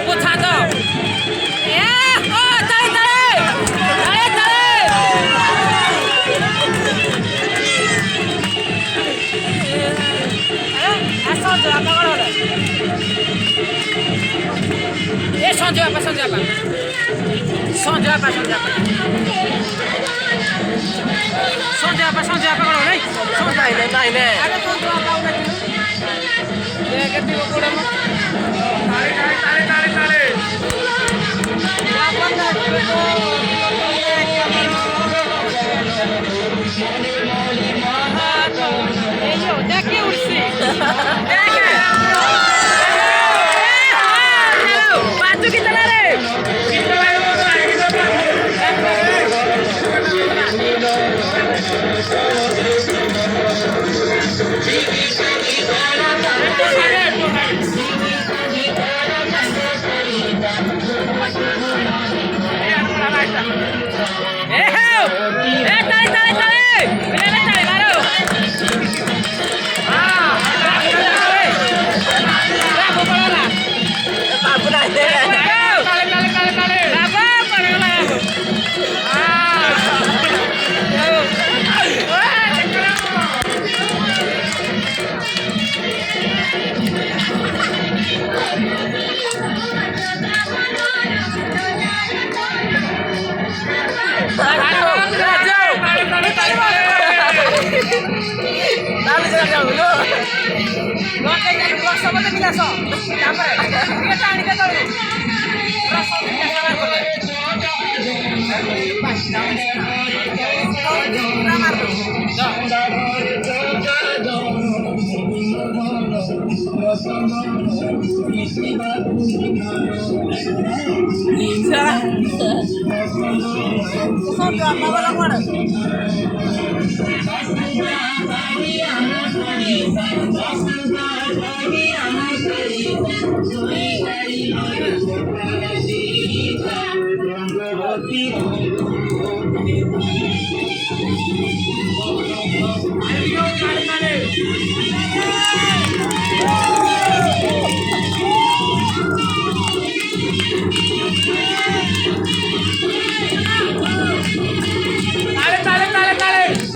puchando. Oh, dale, dale. Dale, dale. Asante, apágalo. Sonja apa. Sonja apa, kalau nih? Sonja ini. Ada sonja apa udah dulu? Ya, ketika udah mau. Tarik. Apa enggak gitu? দেখি উঠছি। দেখে। বাজু কি চালা রে? Sonja,